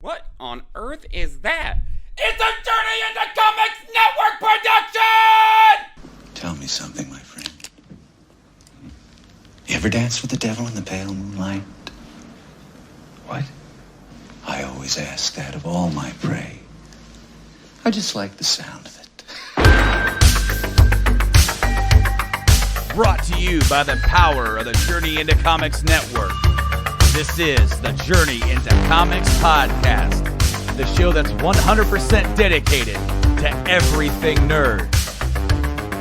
What on earth is that? It's a Journey into Comics Network production! Tell me something, my friend. You ever dance with the devil in the pale moonlight? What? I always ask that of all my prey. I just like the sound of it. Brought to you by the power of the Journey into Comics Network. This is the Journey into Comics podcast, the show that's 100% dedicated to everything nerd.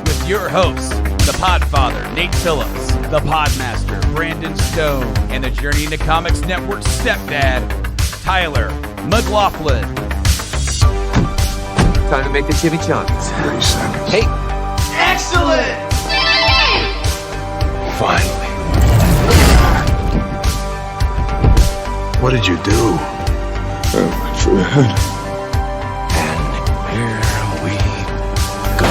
With your hosts, the Podfather, Nate Phillips, the Podmaster, Brandon Stone, and the Journey into Comics Network stepdad, Tyler McLaughlin. Time to make the chimichangas. 30 seconds. Hey! Excellent! Finally. What did you do? I went for the head. And here we go.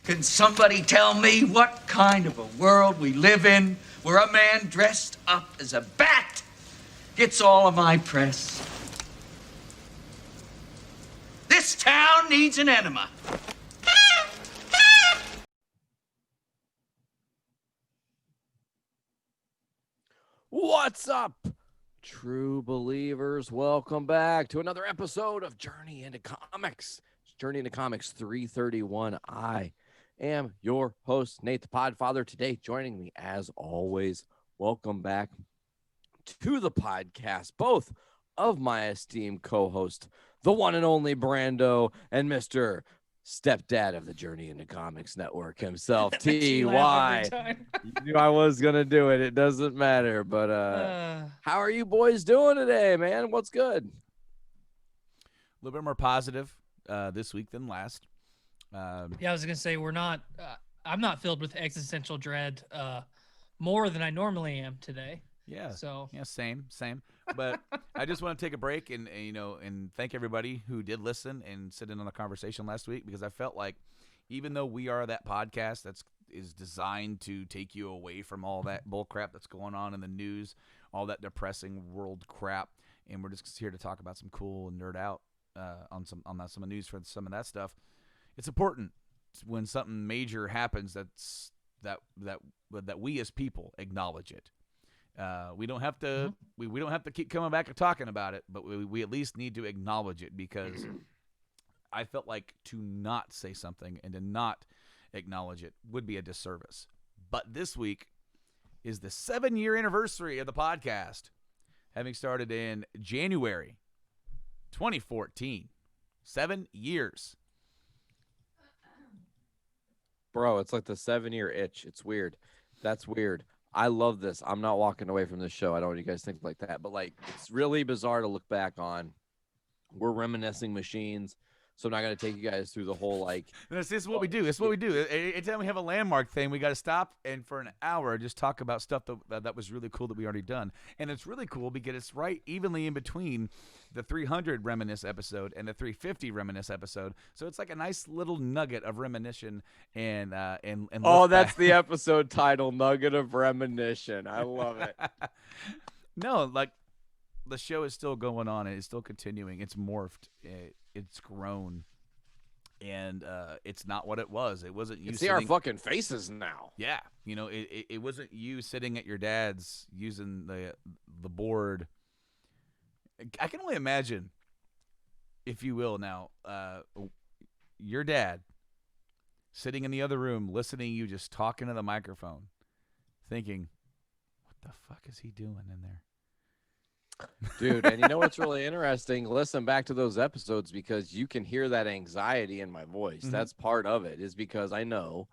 Can somebody tell me what kind of a world we live in where a man dressed up as a bat gets all of my press? This town needs an enema. What's up, true believers? Welcome back to another episode of Journey into Comics. It's Journey into Comics 331. I am your host, Nate the Podfather. Today, joining me as always, welcome back to the podcast, both of my esteemed co-host, the one and only Brando, and Mr. Stepdad of the Journey into Comics Network himself, T.Y. You knew I was going to do it. It doesn't matter. But how are you boys doing today, man? What's good? A little bit more positive this week than last. Yeah, I was gonna say I'm not filled with existential dread more than I normally am today. Yeah. So yeah, same. But I just want to take a break and thank everybody who did listen and sit in on the conversation last week, because I felt like even though we are that podcast is designed to take you away from all that bull crap that's going on in the news, all that depressing world crap, and we're just here to talk about some cool and nerd out on some of the news for some of that stuff. It's important when something major happens that we as people acknowledge it. We don't have to we don't have to keep coming back and talking about it, but we at least need to acknowledge it, because I felt like to not say something and to not acknowledge it would be a disservice. But this week is the 7-year anniversary of the podcast, having started in January 2014. 7 years. Bro, it's like the 7-year itch. It's weird. That's weird. I love this. I'm not walking away from this show. I don't know what you guys think like that, but like, it's really bizarre to look back on. We're reminiscing machines, so I'm not going to take you guys through the whole like. This is what we do. It's what we do. Anytime we have a landmark thing, we got to stop and for an hour just talk about stuff that was really cool that we already done. And it's really cool because it's right evenly in between the 300 reminisce episode and the 350 reminisce episode. So it's like a nice little nugget of reminiscence and oh, that's the episode title, Nugget of Reminiscence. I love it. No, like the show is still going on. It's still continuing. It's morphed. It's grown. And it's not what it was. It wasn't you see our fucking faces now. Yeah. It wasn't you sitting at your dad's using the board. I can only imagine, if you will now, your dad sitting in the other room listening to you just talking to the microphone, thinking, what the fuck is he doing in there? Dude, and you know what's really interesting? Listen back to those episodes, because you can hear that anxiety in my voice. Mm-hmm. That's part of it, is because I know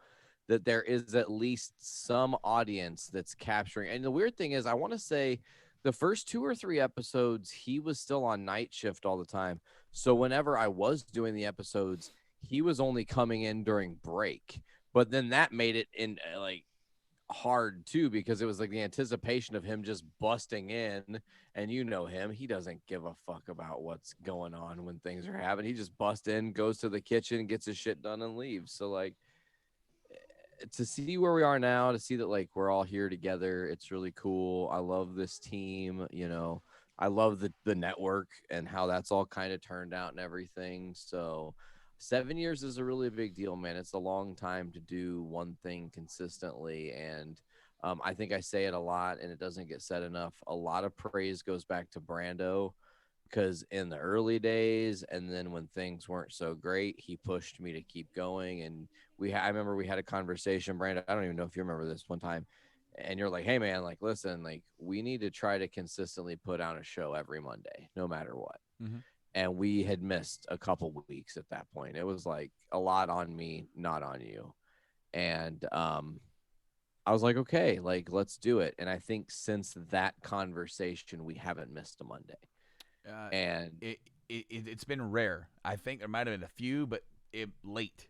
that there is at least some audience that's capturing. And the weird thing is, I want to say the first 2 or 3 episodes, he was still on night shift all the time. So whenever I was doing the episodes, he was only coming in during break. But then that made it in like hard too, because it was like the anticipation of him just busting in. And you know him, he doesn't give a fuck about what's going on when things are happening. He just busts in, goes to the kitchen, gets his shit done, and leaves. So like, to see where we are now, to see that like we're all here together, it's really cool. I love this team, you know. I love the network and how that's all kind of turned out and everything. So 7 years is a really big deal, man. It's a long time to do one thing consistently. And I think I say it a lot and it doesn't get said enough. A lot of praise goes back to Brando, because in the early days and then when things weren't so great, he pushed me to keep going. And I remember we had a conversation, Brando. I don't even know if you remember this one time. And you're like, hey man, like, listen, like we need to try to consistently put out a show every Monday, no matter what. Mm-hmm. And we had missed a couple weeks at that point. It was like a lot on me, not on you. And I was like, okay, like let's do it. And I think since that conversation, we haven't missed a Monday. And it's been rare. I think there might have been a few, but late.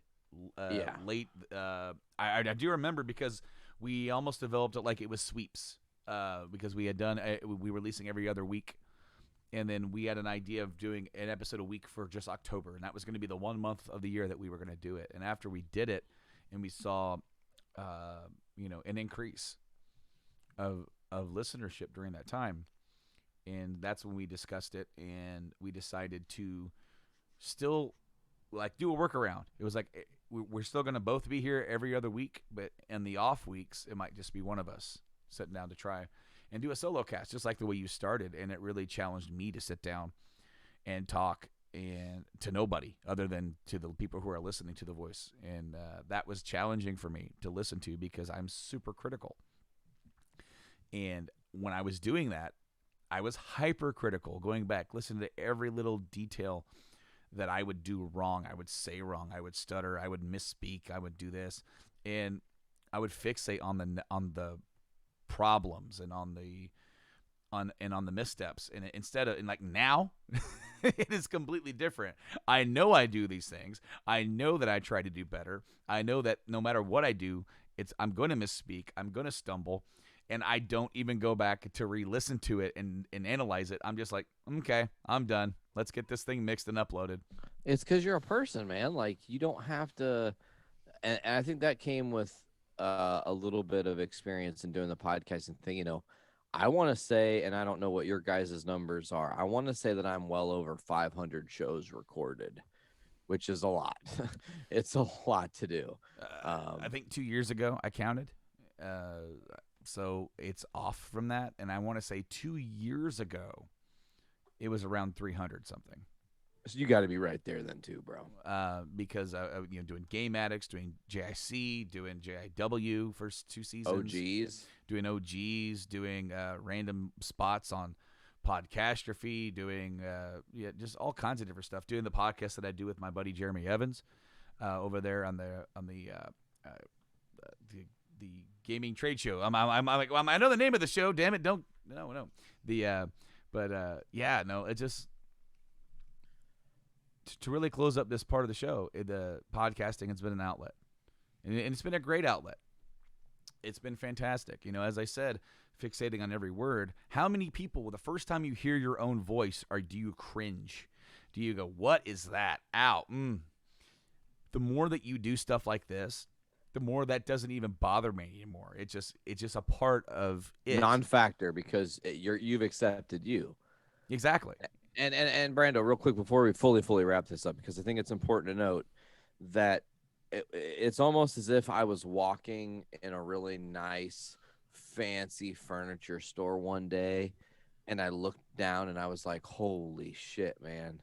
Late. I do remember because we almost developed it like it was sweeps, because we had done we were releasing every other week, and then we had an idea of doing an episode a week for just October, and that was going to be the 1 month of the year that we were going to do it. And after we did it, and we saw, an increase of listenership during that time. And that's when we discussed it, and we decided to still like do a workaround. It was like we're still going to both be here every other week, but in the off weeks, it might just be one of us sitting down to try and do a solo cast, just like the way you started. And it really challenged me to sit down and talk and to nobody other than to the people who are listening to the voice. And that was challenging for me to listen to because I'm super critical. And when I was doing that, I was hypercritical, going back, listening to every little detail that I would do wrong. I would say wrong. I would stutter. I would misspeak. I would do this, and I would fixate on the problems and on the missteps. And instead of like now, it is completely different. I know I do these things. I know that I try to do better. I know that no matter what I do, I'm going to misspeak. I'm going to stumble. And I don't even go back to re-listen to it and analyze it. I'm just like, okay, I'm done. Let's get this thing mixed and uploaded. It's because you're a person, man. Like, you don't have to. And I think that came with a little bit of experience in doing the podcasting thing. You know, I want to say, and I don't know what your guys' numbers are, I want to say that I'm well over 500 shows recorded, which is a lot. It's a lot to do. I think 2 years ago I counted. So it's off from that. And I want to say 2 years ago, it was around 300 something. So you got to be right there then too, bro. Because doing Game Addicts, doing JIC, doing JIW first 2 seasons. OGs. Doing OGs, doing random spots on Podcastrophe, doing just all kinds of different stuff. Doing the podcast that I do with my buddy Jeremy Evans over there on the gaming trade show. I'm like, well, I know the name of the show. Damn it, no. It just to really close up this part of the show. The podcasting has been an outlet, and it's been a great outlet. It's been fantastic. You know, as I said, fixating on every word. How many people, the first time you hear your own voice, do you cringe? Do you go, "What is that? Ow!" The more that you do stuff like this, the more that doesn't even bother me anymore. It's just a part of it. Non-factor because you've accepted you. Exactly. And Brando, real quick before we fully wrap this up, because I think it's important to note that it's almost as if I was walking in a really nice, fancy furniture store one day, and I looked down and I was like, "Holy shit, man!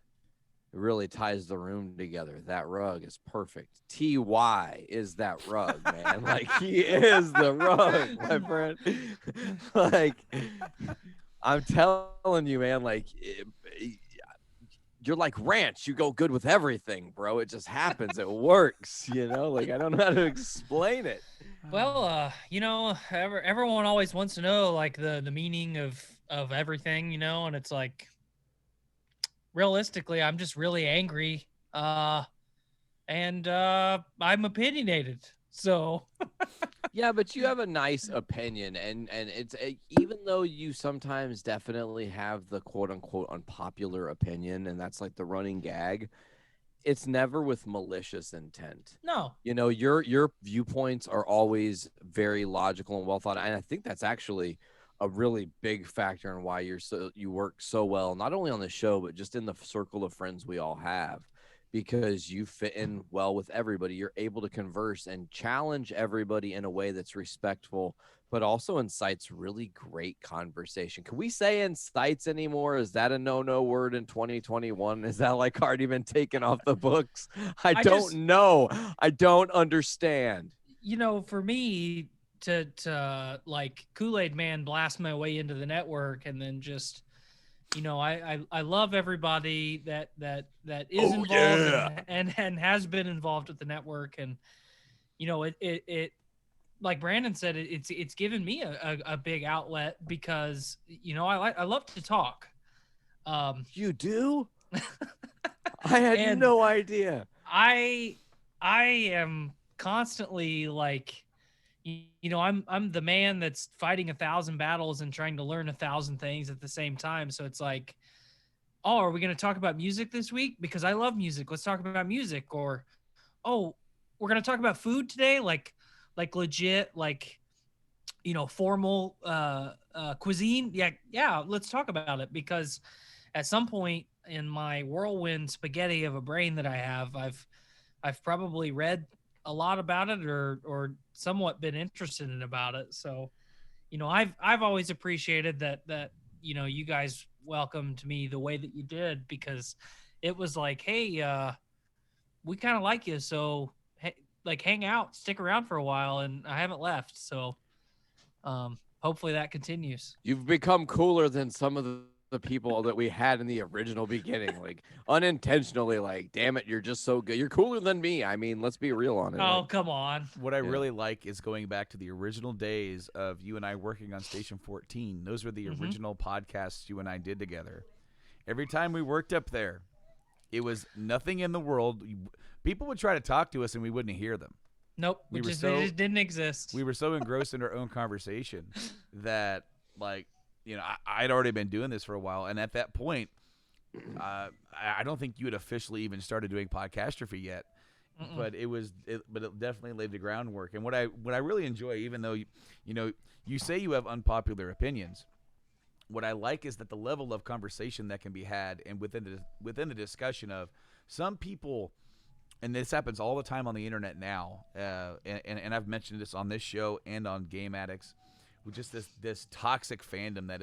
It really ties the room together. That rug is perfect. TY is that rug, man. Like, he is the rug, my friend. Like, I'm telling you, man, like, you're like Ranch. You go good with everything, bro. It just happens. It works, you know? Like, I don't know how to explain it. Well, everyone always wants to know, like, the meaning of everything, and it's like, realistically, I'm just really angry, and I'm opinionated. So, yeah, but you have a nice opinion, and it's even though you sometimes definitely have the quote unquote unpopular opinion, and that's like the running gag. it's never with malicious intent. No. You know, your viewpoints are always very logical and well thought out. And I think that's actually a really big factor in why you work so well, not only on the show, but just in the circle of friends we all have, because you fit in well with everybody. You're able to converse and challenge everybody in a way that's respectful, but also incites really great conversation. Can we say incites anymore? Is that a no word in 2021? Is that like already been taken off the books? I don't know. I don't understand. You know, for me to like Kool-Aid Man blast my way into the network and then just, you know, I love everybody that is involved and has been involved with the network. And, you know, it like Brandon said, it's given me a big outlet because, you know, I love to talk. You do? I had no idea. I am constantly like, you know, I'm the man that's fighting 1,000 battles and trying to learn 1,000 things at the same time. So it's like, oh, are we going to talk about music this week? Because I love music. Let's talk about music. Or, oh, we're going to talk about food today. Like legit, like, you know, formal cuisine. Yeah. Let's talk about it, because at some point in my whirlwind spaghetti of a brain that I have, I've probably read a lot about it or somewhat been interested in about it. So, you know, I've always appreciated that, you know, you guys welcomed me the way that you did, because it was like, hey, we kind of like you. So, hey, like, hang out, stick around for a while. And I haven't left. So, hopefully that continues. You've become cooler than some of the people that we had in the original beginning, like unintentionally, like, damn it, you're just so good. You're cooler than me. I mean, let's be real on it. Oh, come on. What I really like is going back to the original days of you and I working on Station 14. Those were the original podcasts you and I did together. Every time we worked up there, it was nothing in the world. People would try to talk to us and we wouldn't hear them. Nope. They just didn't exist. We were so engrossed in our own conversation that, like, you know, I'd already been doing this for a while, and at that point, I don't think you had officially even started doing Podcastrophe yet. But it definitely laid the groundwork. And what I really enjoy, even though you say you have unpopular opinions, what I like is that the level of conversation that can be had, and within the discussion of some people, and this happens all the time on the internet now, and I've mentioned this on this show and on Game Addicts, with just this toxic fandom that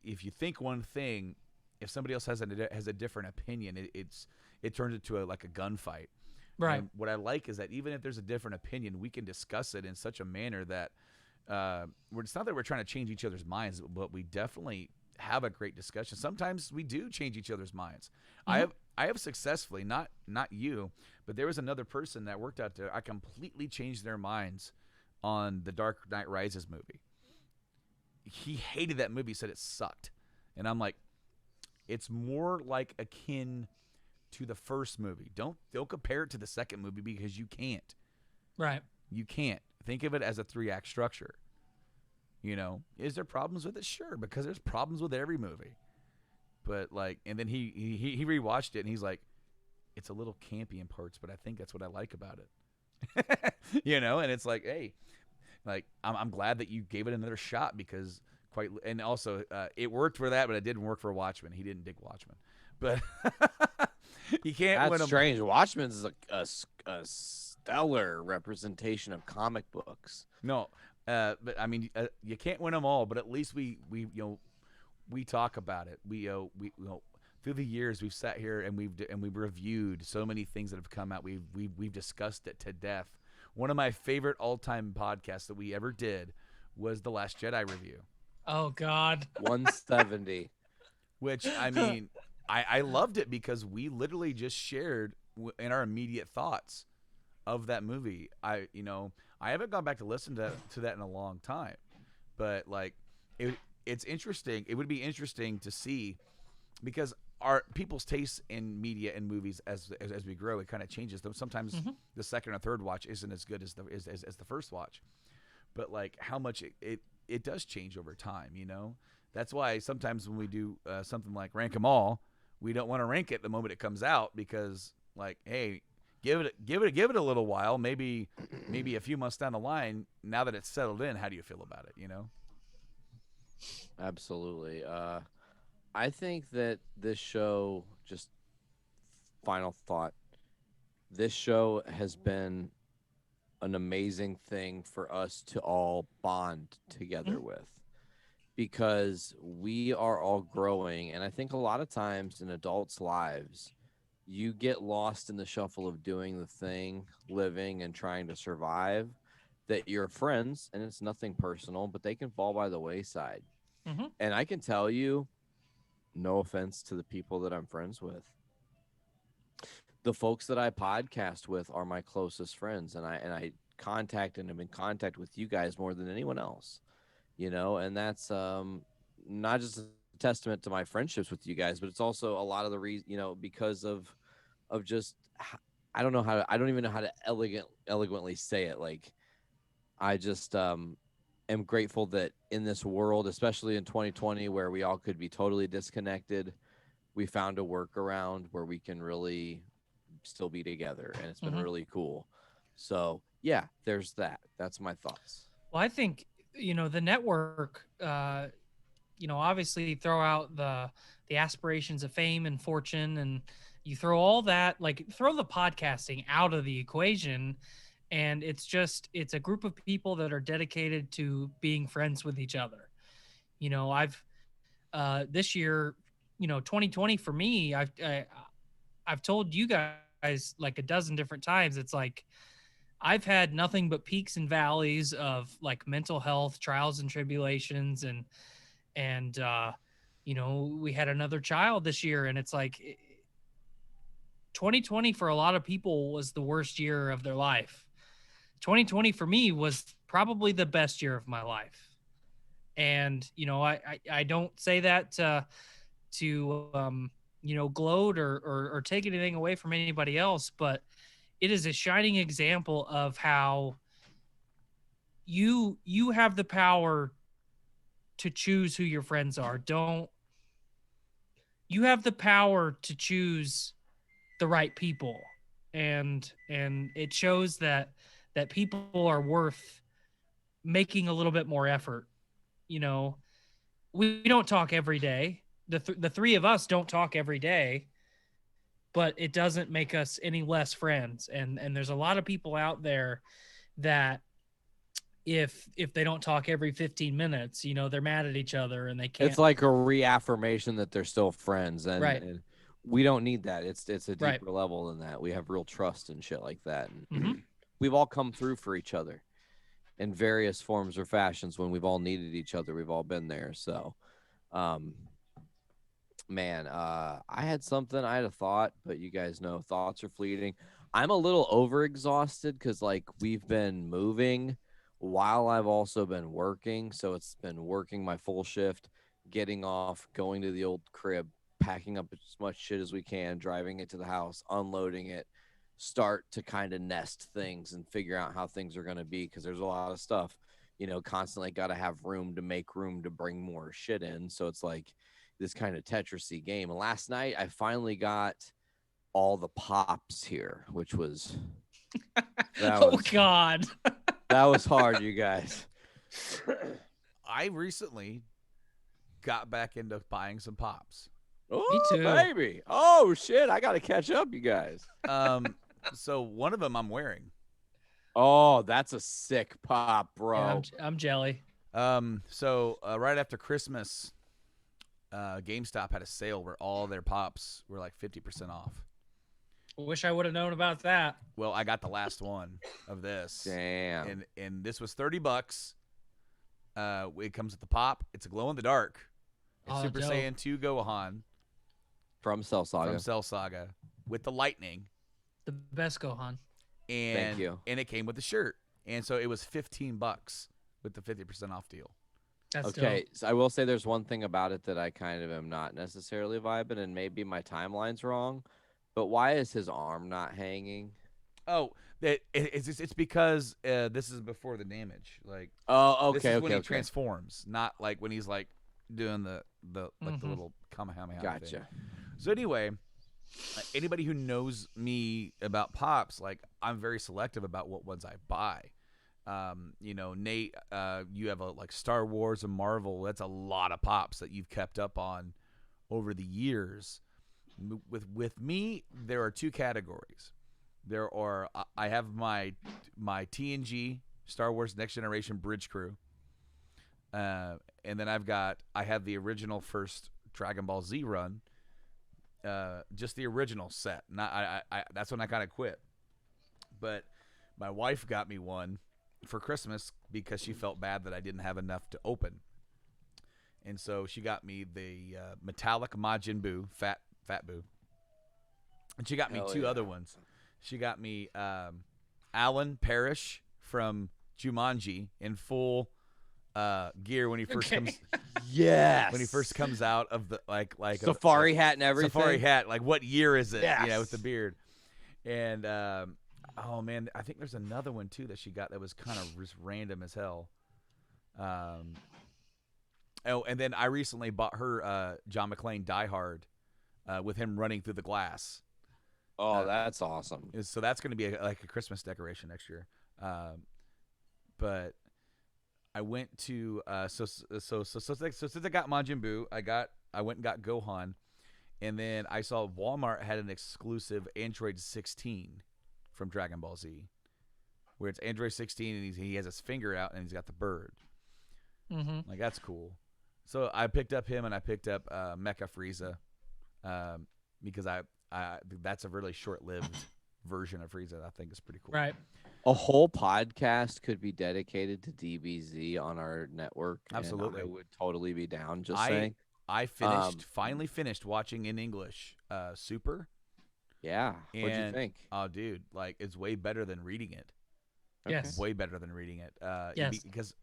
if you think one thing, if somebody else has a different opinion, it turns into a gunfight. Right. And what I like is that even if there's a different opinion, we can discuss it in such a manner that it's not that we're trying to change each other's minds, but we definitely have a great discussion. Sometimes we do change each other's minds. I have successfully, not you, but there was another person that worked out there. I completely changed their minds on the Dark Knight Rises movie. He hated that movie, said it sucked. And I'm like, it's more like akin to the first movie. Don't compare it to the second movie, because you can't. Right. You can't. Think of it as a 3-act structure. You know, is there problems with it? Sure, because there's problems with every movie. But and then he rewatched it and he's like, it's a little campy in parts, but I think that's what I like about it. You know, and it's like, hey, like, I'm glad that you gave it another shot, because and also it worked for that, but it didn't work for Watchmen. He didn't dig Watchmen, but he can't. That's strange. Watchmen is a stellar representation of comic books. No, but I mean, you can't win them all, but at least we talk about it. We through the years we've sat here and we've reviewed so many things that have come out. We've discussed it to death. One of my favorite all-time podcasts that we ever did was the Last Jedi review. Oh God. 170. Which, I mean, I loved it because we literally just shared in our immediate thoughts of that movie. I haven't gone back to listen to that in a long time, but like it's interesting. It would be interesting to see, because our people's tastes in media and movies as we grow, it kind of changes. Though sometimes the second or third watch isn't as good as the first watch, but like how much it does change over time. You know, that's why sometimes when we do something like Rank 'Em All, we don't want to rank it the moment it comes out because, like, hey, give it a little while, maybe a few months down the line. Now that it's settled in, how do you feel about it? Absolutely. I think that this show, just final thought, this show has been an amazing thing for us to all bond together with, because we are all growing. And I think a lot of times in adults' lives, you get lost in the shuffle of doing the thing, living and trying to survive, that your friends, and it's nothing personal, but they can fall by the wayside. And I can tell you, no offense to the people that I'm friends with, the folks that I podcast with are my closest friends, and I contact and am in contact with you guys more than anyone else, and that's not just a testament to my friendships with you guys, but it's also a lot of the reason, because of just, I don't even know how to eloquently say it. Like, I just am grateful that in this world, especially in 2020, where we all could be totally disconnected, we found a workaround where we can really still be together, and it's been really cool. So yeah, there's that. That's my thoughts. Well, I think, the network, obviously throw out the aspirations of fame and fortune, and you throw all that, like throw the podcasting out of the equation, and it's a group of people that are dedicated to being friends with each other. I've this year, 2020 for me, I've told you guys like a dozen different times, it's like I've had nothing but peaks and valleys of like mental health trials and tribulations, and we had another child this year, and it's like 2020 for a lot of people was the worst year of their life. 2020 for me was probably the best year of my life. And, I don't say that to gloat or take anything away from anybody else, but it is a shining example of how you have the power to choose who your friends are. You have the power to choose the right people, and it shows that people are worth making a little bit more effort. We don't talk every day. The three of us don't talk every day, but it doesn't make us any less friends. And there's a lot of people out there that if they don't talk every 15 minutes, they're mad at each other and they can't. It's like a reaffirmation that they're still friends, and, right. And we don't need that. It's a deeper level than that. We have real trust and shit like that. And we've all come through for each other in various forms or fashions. When we've all needed each other, we've all been there. So, man, I had a thought, but you guys know thoughts are fleeting. I'm a little overexhausted because like we've been moving while I've also been working. So it's been working my full shift, getting off, going to the old crib, packing up as much shit as we can, driving it to the house, unloading it, start to kind of nest things and figure out how things are going to be. Cause there's a lot of stuff, constantly got to have room to make room to bring more shit in. So it's like this kind of Tetris-y game. And last night I finally got all the pops here, which was, God, that was hard, you guys. I recently got back into buying some pops. Oh, me too, baby. Oh shit, I got to catch up, you guys. So one of them I'm wearing. Oh, that's a sick pop, bro. Yeah, I'm jelly. So right after Christmas, GameStop had a sale where all their pops were like 50% off. Wish I would have known about that. Well, I got the last one of this. Damn. And this was $30. It comes with the pop. It's a glow in the dark. It's Super dope. Saiyan 2 Gohan From Cell Saga. With the lightning. The best Gohan. And Thank you. And it came with the shirt. And so it was $15 with the 50% off deal. That's okay, dope. so I will say there's one thing about it that I kind of am not necessarily vibing, and maybe my timeline's wrong, but why is his arm not hanging? Oh, it's because this is before the damage. Like, oh, okay, this is when okay, he transforms, not like when he's like doing the little Kamehameha Gotcha. thing. So anyway, anybody who knows me about pops, like I'm very selective about what ones I buy. Nate, you have like Star Wars and Marvel. That's a lot of pops that you've kept up on over the years. With me, there are two categories. I have my TNG Star Wars Next Generation Bridge Crew, and then I have the original first Dragon Ball Z run, just the original set. Not I that's when I kind of quit. But my wife got me one for Christmas because she felt bad that I didn't have enough to open, and so she got me the metallic Majin Buu, Fat Buu, and she got me two other ones. She got me Alan Parrish from Jumanji in full gear when he first comes. Yes. When he first comes out of the like safari hat and everything. Safari hat. Like what year is it? Yes. Yeah, with the beard. And oh man, I think there's another one too that she got that was kind of just random as hell. And then I recently bought her John McClane Die Hard with him running through the glass. Oh, that's awesome. So that's going to be like a Christmas decoration next year. But I went to so since I got Majin Buu, I went and got Gohan, and then I saw Walmart had an exclusive Android 16 from Dragon Ball Z, where it's Android 16 and he has his finger out and he's got the bird. Mm-hmm. Like that's cool. So I picked up him and I picked up Mecha Frieza, because I that's a really short-lived version of Frieza. I think is pretty cool. Right. A whole podcast could be dedicated to DBZ on our network. Absolutely. And I would totally be down. Just saying. I finally finished watching in English Super. Yeah. What'd you think? Oh, dude, like it's way better than reading it. Yes. Way better than reading it. Yes. Because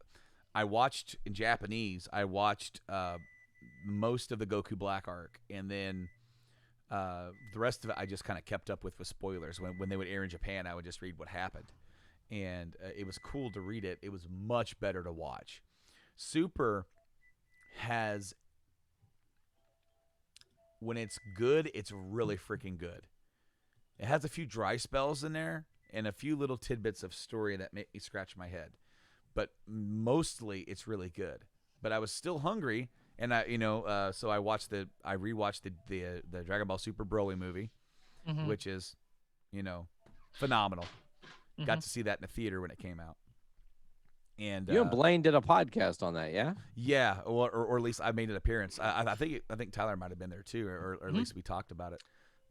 I watched in Japanese. I watched most of the Goku Black arc, and then the rest of it I just kind of kept up with spoilers. When they would air in Japan, I would just read what happened. And it was cool to read it. It was much better to watch. Super has, when it's good, it's really freaking good. It has a few dry spells in there and a few little tidbits of story that make me scratch my head. But mostly it's really good. But I was still hungry, and so I rewatched the Dragon Ball Super Broly movie, Mm-hmm. which is, phenomenal. Mm-hmm. Got to see that in the theater when it came out. And You and Blaine did a podcast on that, yeah? yeah, or at least I made an appearance. I think Tyler might have been there too, or at least we talked about it.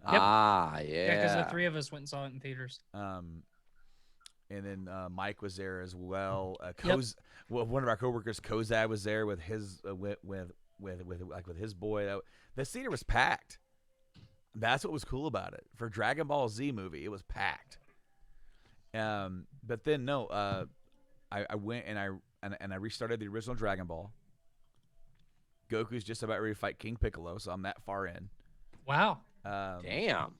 Yep. Ah, Yeah, because yeah. the three of us went and saw it in theaters. And then Mike was there as well. Yep. One of our coworkers, Kozai, was there with his with his boy. The theater was packed. That's what was cool about it. For Dragon Ball Z movie, it was packed. But then I went and I restarted the original Dragon Ball. Goku's just about ready to fight King Piccolo, so I'm that far in. Wow. Damn.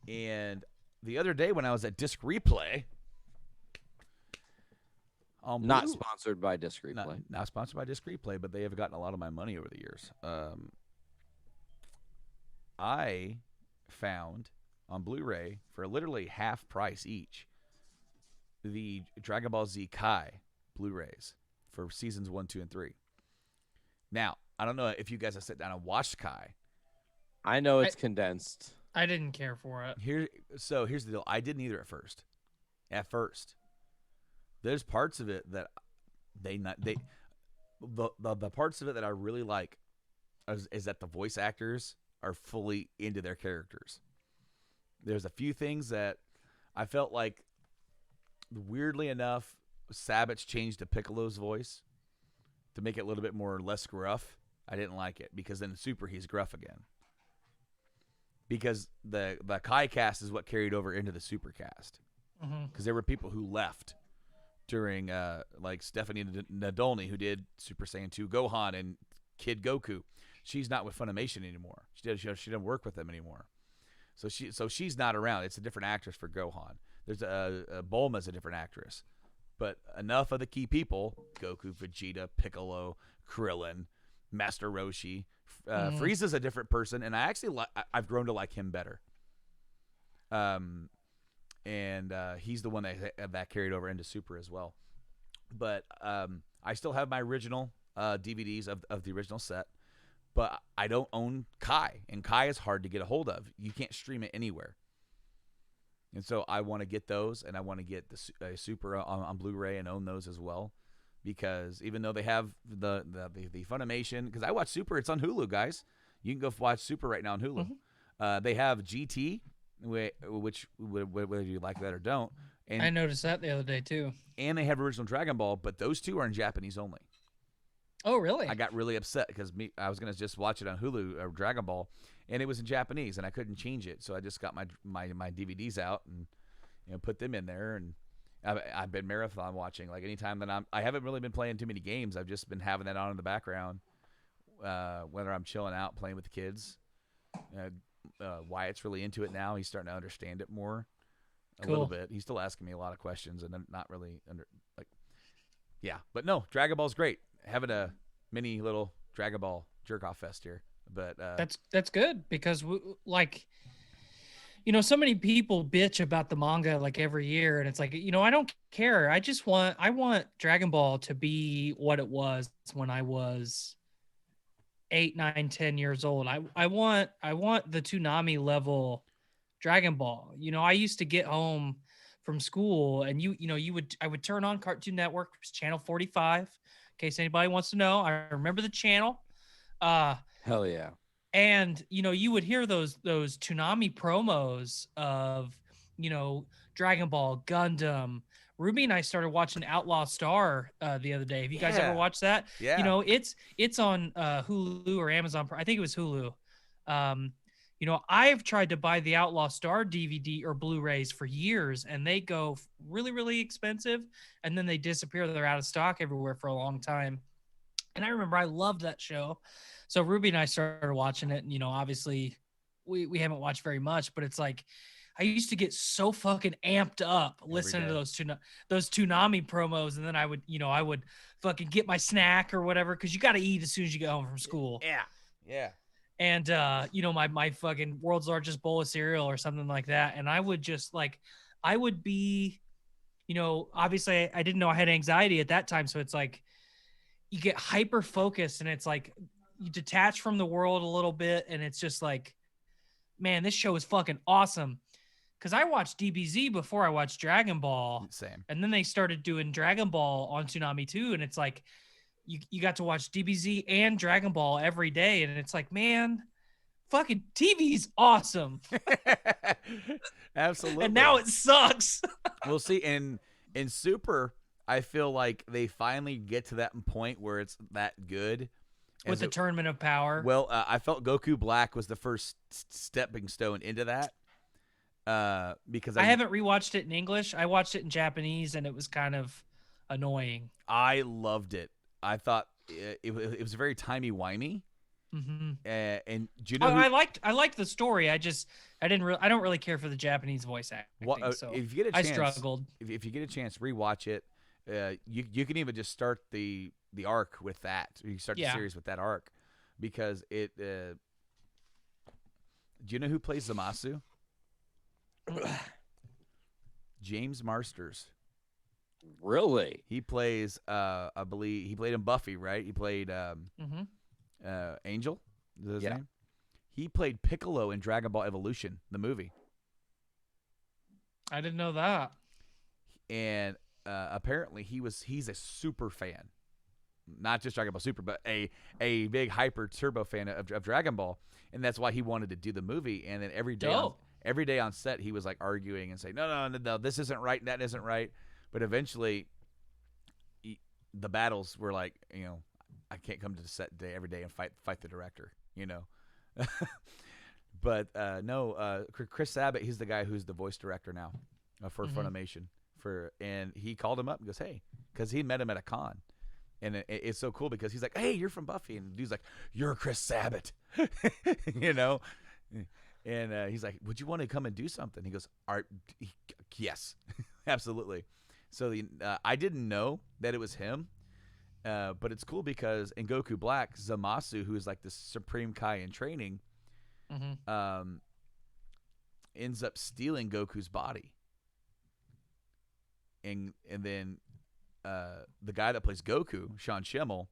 And the other day when I was at Disc Replay, Not sponsored by Disc Replay. Not sponsored by Disc Replay, but they have gotten a lot of my money over the years. I found on Blu-ray for literally half price each the Dragon Ball Z Kai Blu-rays for seasons 1, 2, and 3. Now, I don't know if you guys have sat down and watched Kai. I know it's condensed. I didn't care for it. Here's the deal. I didn't either at first. There's parts of it that the parts of it that I really like is that the voice actors are fully into their characters. There's a few things that I felt like, weirdly enough, Sabat's changed to Piccolo's voice to make it a little bit more less gruff. I didn't like it because then in Super he's gruff again. Because the Kai cast is what carried over into the Super cast. Because there were people who left during like Stephanie Nadolny, who did Super Saiyan 2 Gohan and Kid Goku. She's not with Funimation anymore. She doesn't work with them anymore. So she's not around. It's a different actress for Gohan. There's Bulma's a different actress. But enough of the key people, Goku, Vegeta, Piccolo, Krillin, Master Roshi, Frieza's a different person, and I actually I've grown to like him better. And he's the one that carried over into Super as well. But I still have my original DVDs of the original set, but I don't own Kai, and Kai is hard to get a hold of. You can't stream it anywhere. And so I want to get those, and I want to get the Super on Blu-ray and own those as well, because even though they have the Funimation, because I watch Super, it's on Hulu, guys. You can go watch Super right now on Hulu. Mm-hmm. They have GT, which whether you like that or don't. And I noticed that the other day too. And they have original Dragon Ball, but those two are in Japanese only. Oh, really? I got really upset because I was gonna just watch it on Hulu, Dragon Ball, and it was in Japanese, and I couldn't change it, so I just got my DVDs out and put them in there, and I've been marathon watching. Like anytime that I haven't really been playing too many games. I've just been having that on in the background, whether I'm chilling out playing with the kids. Wyatt's really into it now. He's starting to understand it more. A little bit. He's still asking me a lot of questions, and I'm not really yeah. But no, Dragon Ball's great. Having a mini little Dragon Ball jerk-off fest here. But that's good, because so many people bitch about the manga like every year, and it's like, I don't care. I want Dragon Ball to be what it was when I was 8, 9, 10 years old. I want the Toonami level Dragon Ball. I used to get home from school, and I would turn on Cartoon Network, channel 45, in case anybody wants to know. I remember the channel. Hell yeah. And you would hear those Toonami promos of Dragon Ball, Gundam. Ruby and I started watching Outlaw Star the other day. Have you guys ever watched that? Yeah. It's on Hulu or Amazon. I think it was Hulu. I've tried to buy the Outlaw Star DVD or Blu-rays for years, and they go really, really expensive, and then they disappear. They're out of stock everywhere for a long time. And I remember I loved that show. So Ruby and I started watching it, and obviously we haven't watched very much, but it's like I used to get so fucking amped up listening to those Toonami promos, and then I would fucking get my snack or whatever, because you got to eat as soon as you get home from school. Yeah. And my fucking world's largest bowl of cereal or something like that, and I would just I would be, obviously I didn't know I had anxiety at that time, so it's like you get hyper focused, and it's like you detach from the world a little bit, and it's just like, man, this show is fucking awesome. Because I watched DBZ before I watched Dragon Ball. Same. And then they started doing Dragon Ball on Toonami too, and it's like you got to watch DBZ and Dragon Ball every day, and it's like, man, fucking TV's awesome. Absolutely. And now it sucks. We'll see. In Super, I feel like they finally get to that point where it's that good. With the Tournament of Power. Well, I felt Goku Black was the first stepping stone into that. Because I haven't rewatched it in English. I watched it in Japanese, and it was kind of annoying. I loved it. I thought it was very timey-wimey. Mm-hmm. And do you know I liked the story. I don't really care for the Japanese voice acting. So if you get a chance, I struggled. If you get a chance, rewatch it. You can even just start the arc with that. You can start the series with that arc, because it. Do you know who plays Zamasu? James Marsters. Really? He plays. I believe he played in Buffy, right? He played Angel. Is that his name? He played Piccolo in Dragon Ball Evolution, the movie. I didn't know that. And apparently he's a super fan, not just Dragon Ball Super, but a big hyper turbo fan of Dragon Ball, and that's why he wanted to do the movie. And then every day on set, he was like arguing and saying, no, this isn't right, and that isn't right. But eventually, the battles were like, I can't come to the set day every day and fight the director, But no, Chris Sabat, he's the guy who's the voice director now for Funimation. And he called him up and goes, hey, because he met him at a con. And it's so cool because he's like, hey, you're from Buffy. And the dude's like, you're Chris Sabat, And he's like, would you want to come and do something? He goes, yes, absolutely. So I didn't know that it was him But it's cool because in Goku Black, Zamasu, who is like the Supreme Kai in training, ends up stealing Goku's body. And then the guy that plays Goku, Sean Schemmel,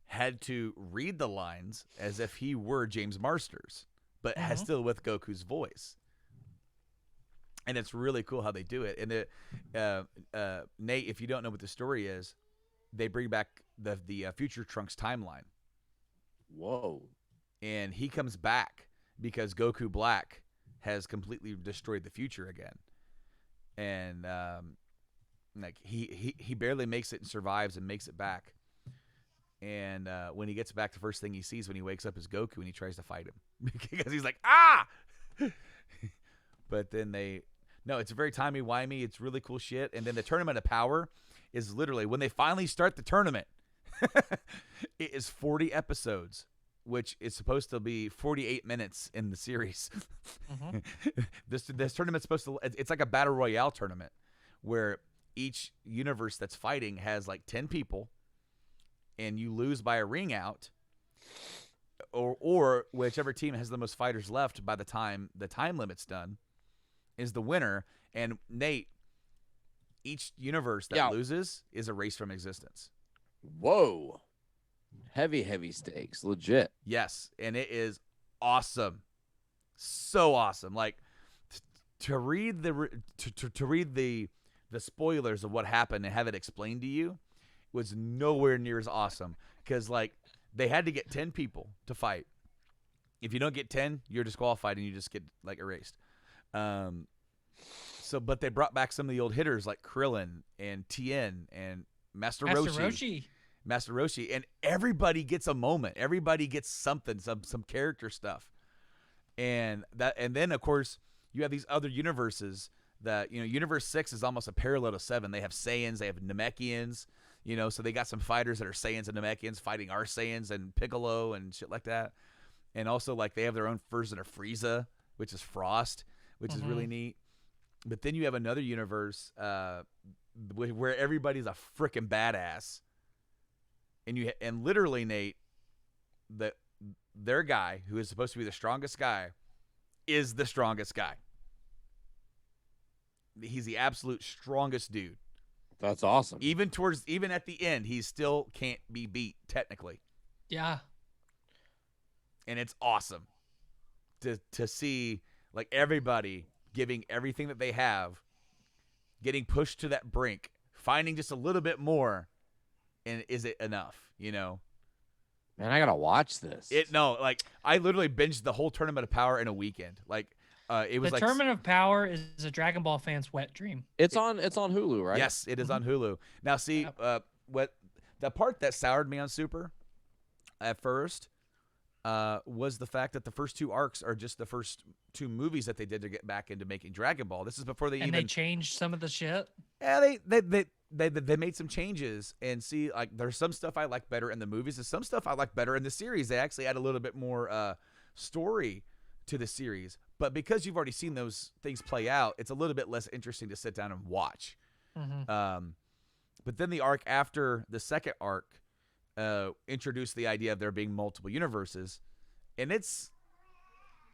had to read the lines as if he were James Marsters, but has still with Goku's voice. And it's really cool how they do it. And Nate, if you don't know what the story is, they bring back the Future Trunks timeline. Whoa. And he comes back because Goku Black has completely destroyed the future again. And like he barely makes it and survives and makes it back. And when he gets back, the first thing he sees when he wakes up is Goku, and he tries to fight him because he's like, ah! But then it's a very timey-wimey. It's really cool shit. And then the Tournament of Power is literally, when they finally start the tournament, it is 40 episodes, which is supposed to be 48 minutes in the series. This tournament's supposed to, it's like a battle royale tournament where each universe that's fighting has like 10 people, and you lose by a ring out, or whichever team has the most fighters left by the time limit's done is the winner. And Nate, each universe that loses is erased from existence. Whoa. Heavy stakes. Legit. Yes, and it is awesome. So awesome. Like to read the spoilers of what happened and have it explained to you was nowhere near as awesome, because like they had to get 10 people to fight. If you don't get 10, you're disqualified and you just get like erased. But they brought back some of the old hitters like Krillin and Tien and Master Roshi, and everybody gets a moment. Everybody gets something, some character stuff, and then of course you have these other universes that Universe 6 is almost a parallel to 7. They have Saiyans, they have Namekians, so they got some fighters that are Saiyans and Namekians fighting our Saiyans and Piccolo and shit like that, and also like they have their own version of Frieza, which is Frost, which is really neat. But then you have another universe where everybody's a freaking badass, and literally, Nate, their guy who is supposed to be the strongest guy is the strongest guy. He's the absolute strongest dude. That's awesome. Even at the end, he still can't be beat technically. Yeah. And it's awesome to see like everybody giving everything that they have, getting pushed to that brink, finding just a little bit more, and is it enough? Man, I gotta watch this. I literally binged the whole Tournament of Power in a weekend. Like, it was the Tournament of Power is a Dragon Ball fan's wet dream. It's on Hulu, right? Yes, it is on Hulu. Now, see, what the part that soured me on Super at first was the fact that the first 2 arcs are just the first 2 movies that they did to get back into making Dragon Ball. This is before they changed some of the shit. Yeah, they made some changes, and see, like there's some stuff I like better in the movies, and some stuff I like better in the series. They actually add a little bit more story to the series, but because you've already seen those things play out, it's a little bit less interesting to sit down and watch. But then the arc after the second arc introduced the idea of there being multiple universes, and it's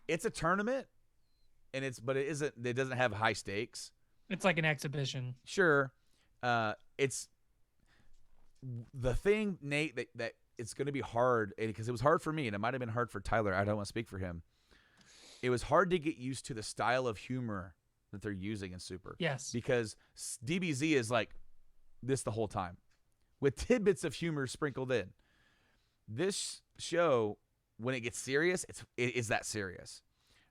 a tournament, and it doesn't have high stakes. It's like an exhibition. Sure. It's the thing, Nate, that it's going to be hard, because it was hard for me, and it might have been hard for Tyler. I don't want to speak for him. It was hard to get used to the style of humor that they're using in Super. Yes. Because DBZ is like this the whole time, with tidbits of humor sprinkled in. This show, when it gets serious, it is that serious.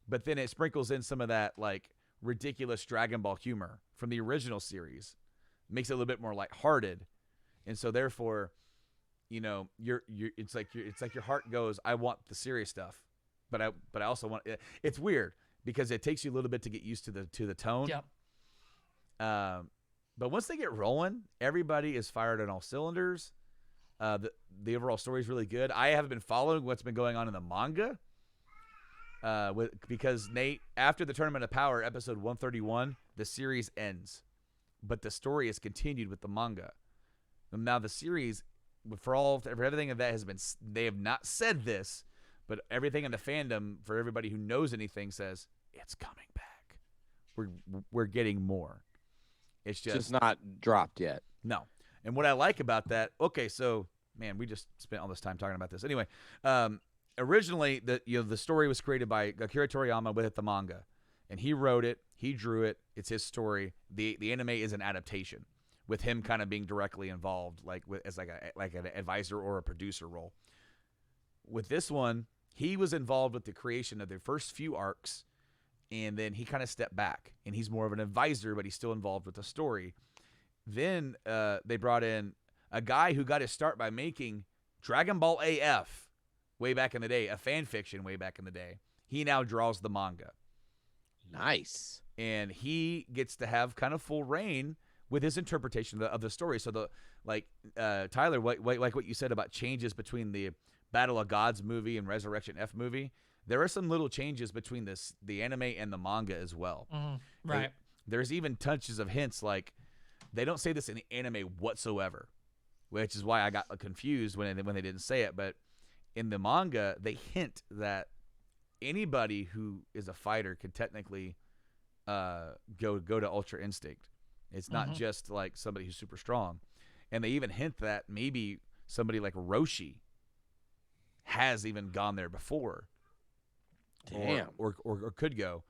But then it sprinkles in some of that like ridiculous Dragon Ball humor from the original series. Makes it a little bit more lighthearted. And so therefore, it's like your heart goes, I want the serious stuff. But I also want it's weird because it takes you a little bit to get used to the tone. Yep. But once they get rolling, everybody is fired on all cylinders. The overall story is really good. I haven't been following what's been going on in the manga. Because Nate, after the Tournament of Power, episode 131, the series ends, but the story is continued with the manga. Now the series, for everything that has been, they have not said this, but everything in the fandom, for everybody who knows anything, says it's coming back. We're getting more. It's just not dropped yet. No. And what I like about that, okay, so man, we just spent all this time talking about this. Anyway, originally the story was created by Akira Toriyama with the manga, and he wrote it, he drew it. It's his story. The anime is an adaptation, with him kind of being directly involved, as an advisor or a producer role. With this one, he was involved with the creation of the first few arcs, and then he kind of stepped back, and he's more of an advisor, but he's still involved with the story. Then they brought in a guy who got his start by making Dragon Ball AF way back in the day, a fan fiction way back in the day. He now draws the manga. Nice. And he gets to have kind of full reign with his interpretation of the story. So Tyler, like what you said about changes between the Battle of Gods movie and Resurrection F movie, there are some little changes between the anime and the manga as well. Mm-hmm. Right. There's even touches of hints, like they don't say this in the anime whatsoever, which is why I got confused when they didn't say it. But in the manga, they hint that anybody who is a fighter could technically go to Ultra Instinct. It's not just like somebody who's super strong. And they even hint that maybe somebody like Roshi has even gone there before. Damn. Or could go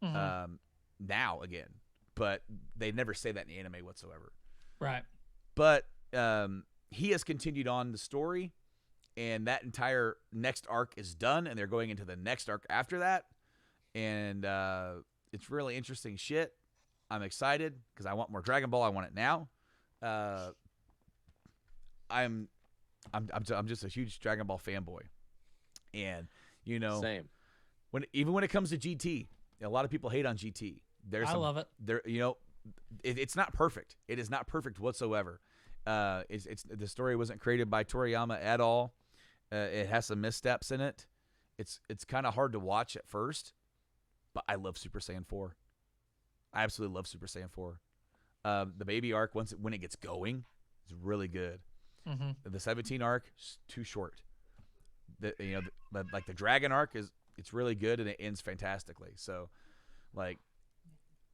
now again. But they never say that in the anime whatsoever. Right. But he has continued on the story, and that entire next arc is done, and they're going into the next arc after that. And it's really interesting shit. I'm excited because I want more Dragon Ball. I want it now. I'm just a huge Dragon Ball fanboy, and same. Even when it comes to GT, a lot of people hate on GT. I love it. It's not perfect. It is not perfect whatsoever. It's the story wasn't created by Toriyama at all. It has some missteps in it. It's kind of hard to watch at first, but I love Super Saiyan 4. I absolutely love Super Saiyan 4. The baby arc, when it gets going, is really good. Mm-hmm. The 17 arc is too short. The Dragon arc it's really good, and it ends fantastically. So,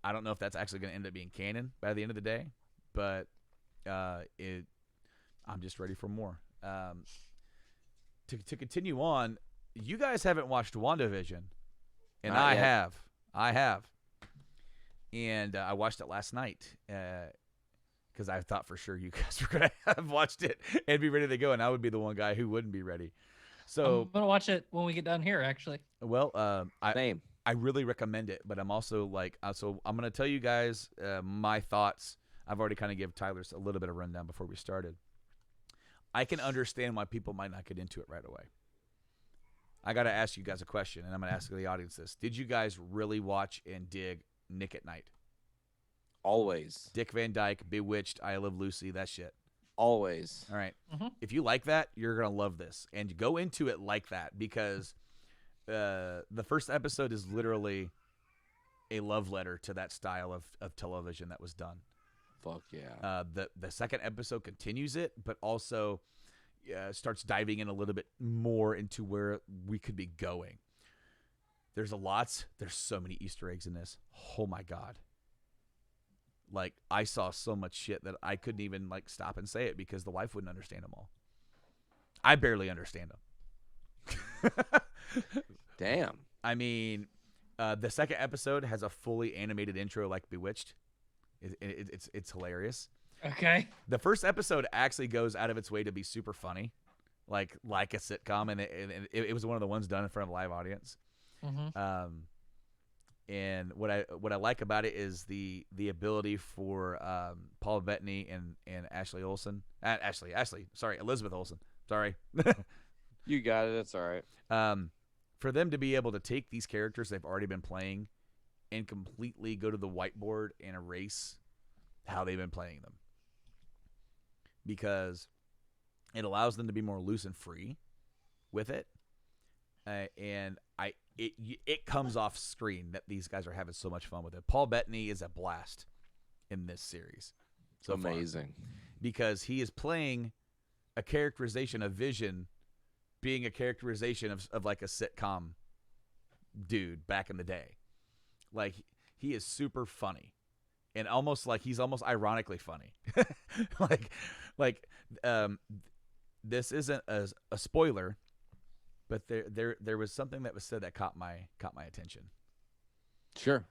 I don't know if that's actually going to end up being canon by the end of the day, but I'm just ready for more. To continue on, you guys haven't watched WandaVision, and Not I yet. have. I have. And I watched it last night because I thought for sure you guys were going to have watched it and be ready to go, and I would be the one guy who wouldn't be ready. So I'm gonna watch it when we get done here. Actually. Well, Same. I really recommend it, but I'm also so I'm going to tell you guys my thoughts. I've already kind of give Tyler a little bit of rundown before we started. I can understand why people might not get into it right away. I got to ask you guys a question, and I'm going to ask the audience this. Did you guys really watch and dig Nick at Night? Always. Dick Van Dyke, Bewitched, I Love Lucy, that shit. Always. All right. Mhm. If you like that, you're going to love this. And go into it like that because the first episode is literally a love letter to that style of television that was done. Fuck yeah. The second episode continues it, but also starts diving in a little bit more into where we could be going. There's so many Easter eggs in this. Oh my God. I saw so much shit that I couldn't even stop and say it because the wife wouldn't understand them all. I barely understand them. Damn. I mean, the second episode has a fully animated intro like Bewitched. It's hilarious. Okay. The first episode actually goes out of its way to be super funny, like a sitcom, and it was one of the ones done in front of a live audience. Mm-hmm. And what I like about it is the ability for Paul Bettany and Ashley Olsen, Elizabeth Olsen. Sorry. You got it. That's all right. For them to be able to take these characters they've already been playing and completely go to the whiteboard and erase how they've been playing them, because it allows them to be more loose and free with it. And it comes off screen that these guys are having so much fun with it. Paul Bettany is a blast in this series. so far. Amazing. Because he is playing a characterization of Vision being a characterization of like a sitcom dude back in the day. Like, he is super funny and almost like he's almost ironically funny. This isn't a spoiler, but there was something that was said that caught my attention. Sure.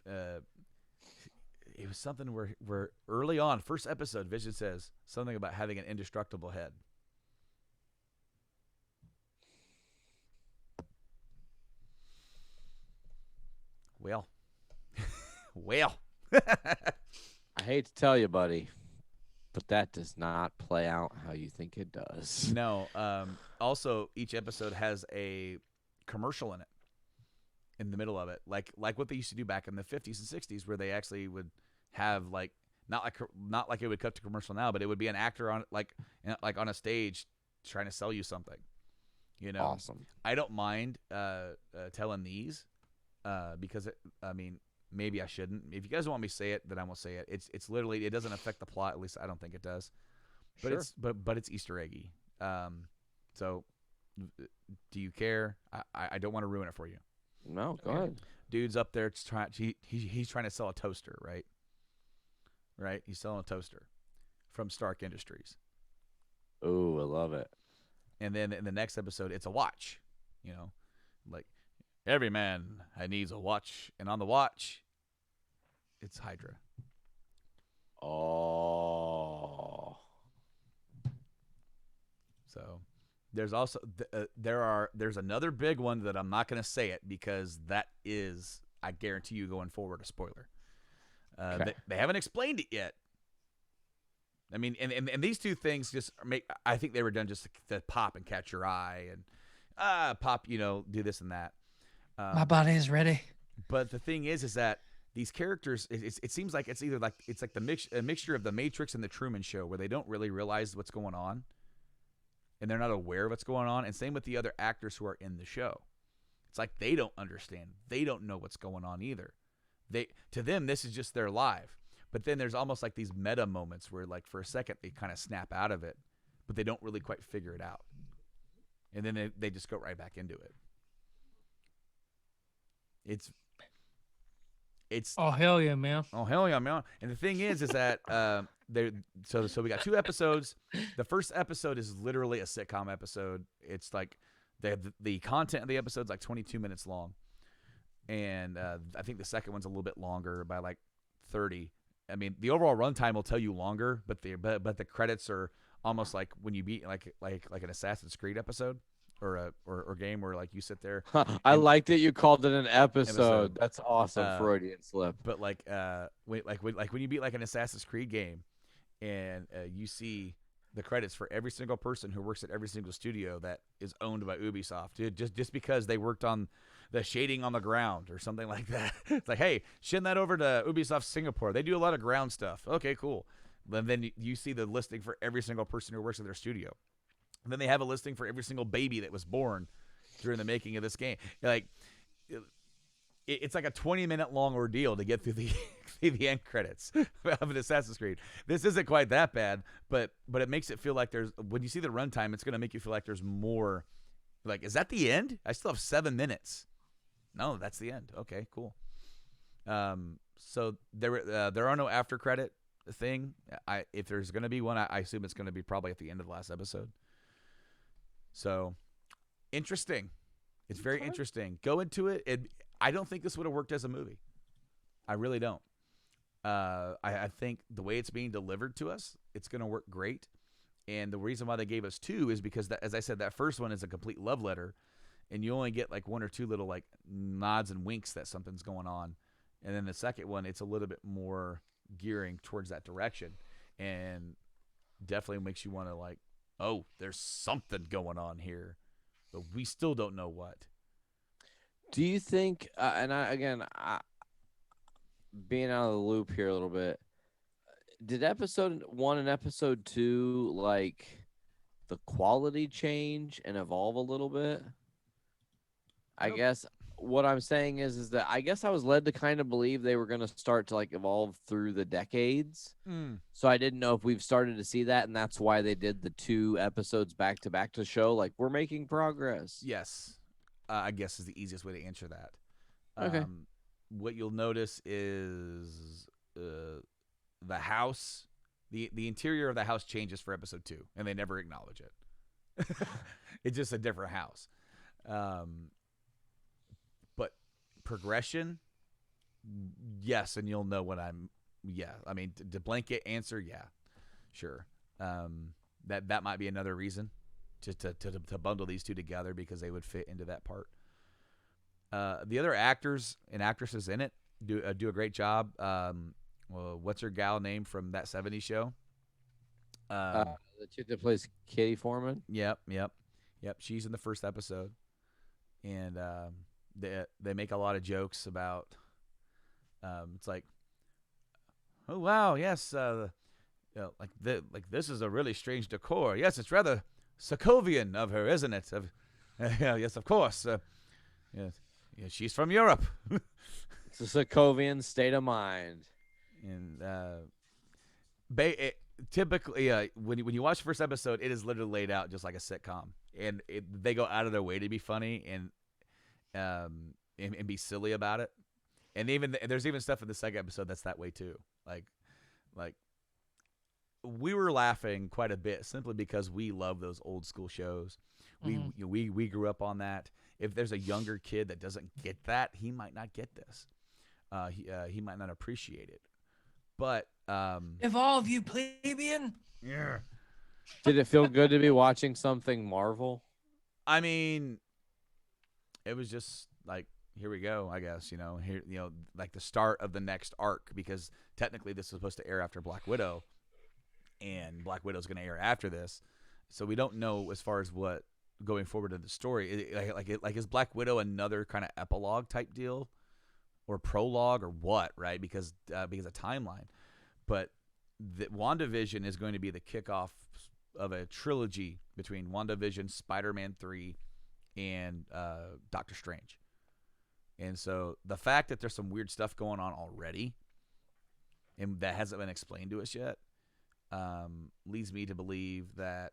It was something where early on, first episode, Vision says something about having an indestructible head. Well. I hate to tell you, buddy, but that does not play out how you think it does. No. Also, each episode has a commercial in it, in the middle of it, like what they used to do back in the 50s and 60s, where they actually would have like not like it would cut to commercial now, but it would be an actor on like on a stage trying to sell you something. You know, Awesome. I don't mind telling these because maybe I shouldn't. If you guys want me to say it, then I won't say it. It's literally, it doesn't affect the plot. At least I don't think it does. But Sure. it's Easter eggy. So do you care? I don't want to ruin it for you. No, go ahead. Dude's up there he's trying to sell a toaster, right? Right? He's selling a toaster from Stark Industries. Oh, I love it. And then in the next episode, it's a watch. You know, like, every man needs a watch, and on the watch, it's Hydra. Oh. So there's also there's another big one that I'm not going to say it because that is, I guarantee you, going forward, a spoiler. Okay. They haven't explained it yet. I mean, and these two things just make, I think they were done just to pop and catch your eye and pop, do this and that. My body is ready. But the thing is that these characters, it seems like it's either like a mixture of the Matrix and the Truman Show, where they don't really realize what's going on, and they're not aware of what's going on. And same with the other actors who are in the show. It's like they don't understand. They don't know what's going on either. To them, this is just their life. But then there's almost like these meta moments where, like, for a second they kind of snap out of it, but they don't really quite figure it out, and then they just go right back into it. It's Oh hell yeah, man. oh hell yeah, man! And the thing is that so we got 2 episodes. The first episode is literally a sitcom episode. It's like the content of the episode's like 22 minutes long, and I think the second one's a little bit longer by like 30. I mean, the overall runtime will tell you longer, but the credits are almost like when you beat like an Assassin's Creed episode or game where like you sit there. I like that you called it an episode. That's awesome. Freudian slip. But when you beat like an Assassin's Creed game, and you see the credits for every single person who works at every single studio that is owned by Ubisoft, just because they worked on the shading on the ground or something like that. It's like, hey, send that over to Ubisoft Singapore. They do a lot of ground stuff. Okay, cool. And then you see the listing for every single person who works at their studio. And then they have a listing for every single baby that was born during the making of this game. Like, it's like a 20-minute long ordeal to get through the end credits of an Assassin's Creed. This isn't quite that bad, but it makes it feel like when you see the runtime, it's going to make you feel like there's more. Like, is that the end? I still have 7 minutes. No, that's the end. Okay, cool. So there are no after credit thing. If there's going to be one, I assume it's going to be probably at the end of the last episode. So interesting. It's very interesting. Go into it. I don't think this would have worked as a movie. I really don't. I think the way it's being delivered to us, it's going to work great. And the reason why they gave us 2 is because, as I said, that first one is a complete love letter. And you only get like 1 or 2 little like nods and winks that something's going on. And then the second one, it's a little bit more gearing towards that direction. And definitely makes you want to like, oh, there's something going on here. But we still don't know what. Do you think, being out of the loop here a little bit, did episode 1 and episode 2, like, the quality change and evolve a little bit? I guess what I'm saying is that I guess I was led to kind of believe they were going to start to like evolve through the decades. So I didn't know if we've started to see that, and that's why they did the 2 episodes back to back to show like we're making progress. Yes, I guess is the easiest way to answer that. Okay. What you'll notice is the house, the interior of the house changes for episode 2, and they never acknowledge it. It's just a different house. But progression, yes, and you'll know what I'm. Yeah, I mean, the blanket answer, yeah, sure. That might be another reason to bundle these 2 together because they would fit into that part. The other actors and actresses in it do a great job. What's her gal name from that '70s show? The chick that plays Katie Foreman. Yep. She's in the first episode, and they make a lot of jokes about. It's like, oh wow, yes, like this is a really strange decor. Yes, it's rather Sokovian of her, isn't it? Yes, of course. Yes, yeah, she's from Europe. It's a Sokovian state of mind. And typically, when you watch the first episode, it is literally laid out just like a sitcom, and they go out of their way to be funny and be silly about it. And there's even stuff in the second episode that's that way too. Like we were laughing quite a bit simply because we love those old school shows. We grew up on that. If there's a younger kid that doesn't get that, he might not get this. He might not appreciate it. But Evolve, you plebeian. yeah. Did it feel good to be watching something Marvel? I mean, it was just like, here we go, I guess, here, like the start of the next arc, because technically this was supposed to air after Black Widow, and Black Widow's going to air after this. So we don't know as far as what going forward in the story. Like is Black Widow another kind of epilogue type deal or prologue or what, right? Because of timeline. But WandaVision is going to be the kickoff of a trilogy between WandaVision, Spider-Man 3, and Doctor Strange. And so the fact that there's some weird stuff going on already and that hasn't been explained to us yet leads me to believe that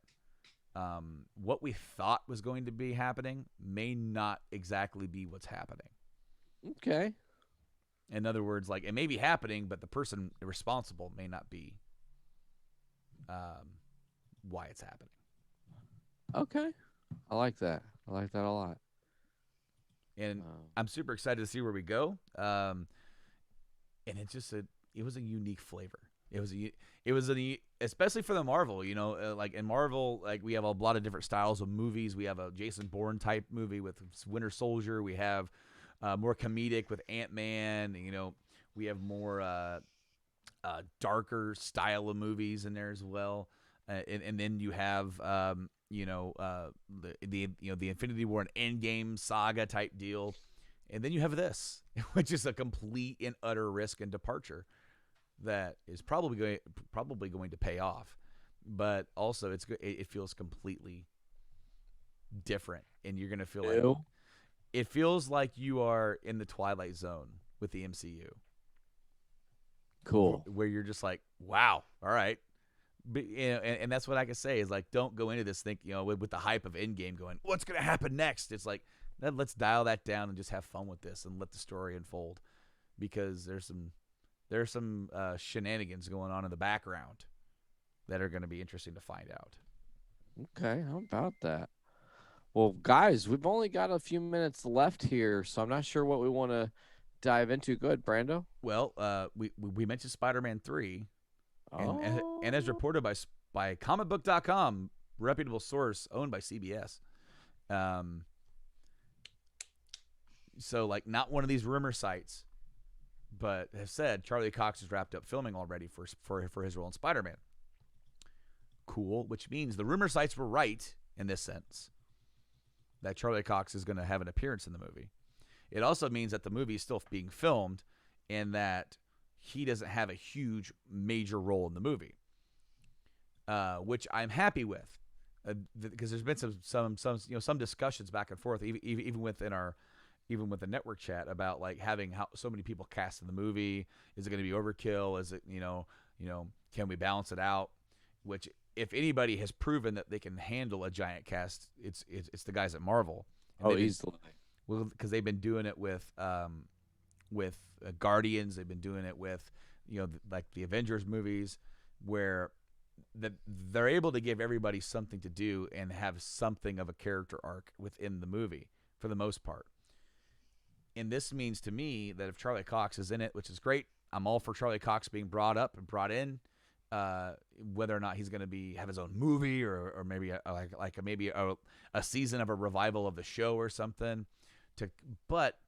what we thought was going to be happening may not exactly be what's happening. Okay. In other words, like, it may be happening, but the person responsible may not be why it's happening. Okay. I like that. I like that a lot. And I'm super excited to see where we go. And it's just it was a unique flavor. It was especially for the Marvel, like in Marvel, like we have a lot of different styles of movies. We have a Jason Bourne type movie with Winter Soldier. We have more comedic with Ant-Man. We have more darker style of movies in there as well. And then you have the Infinity War and Endgame saga type deal, and then you have this, which is a complete and utter risk and departure that is probably going to pay off, but also it feels completely different, and you're gonna feel like it feels like you are in the Twilight Zone with the MCU. Cool. Where you're just like, wow, all right. But, and that's what I can say is, like, don't go into this thinking, with the hype of Endgame going, what's going to happen next? It's like, let's dial that down and just have fun with this and let the story unfold, because there's some shenanigans going on in the background that are going to be interesting to find out. Okay, how about that? Well, guys, we've only got a few minutes left here, so I'm not sure what we want to dive into. Good, Brando? Well, we mentioned Spider-Man 3. And as reported by comicbook.com, reputable source owned by CBS. So, like, not one of these rumor sites, but have said Charlie Cox has wrapped up filming already for his role in Spider-Man. Cool, which means the rumor sites were right in this sense, that Charlie Cox is going to have an appearance in the movie. It also means that the movie is still being filmed and that he doesn't have a huge major role in the movie, which I'm happy with, because there's been some discussions back and forth, even within our even with the network chat about like having so many people cast in the movie. Is it going to be overkill? Is it, can we balance it out? Which, if anybody has proven that they can handle a giant cast, it's the guys at Marvel. And easily. Well, because they've been doing it with Guardians. They've been doing it with, like the Avengers movies, where they're able to give everybody something to do and have something of a character arc within the movie for the most part. And this means to me that if Charlie Cox is in it, which is great, I'm all for Charlie Cox being brought up and brought in. Whether or not he's going to have his own movie or maybe a season of a revival of the show or something. But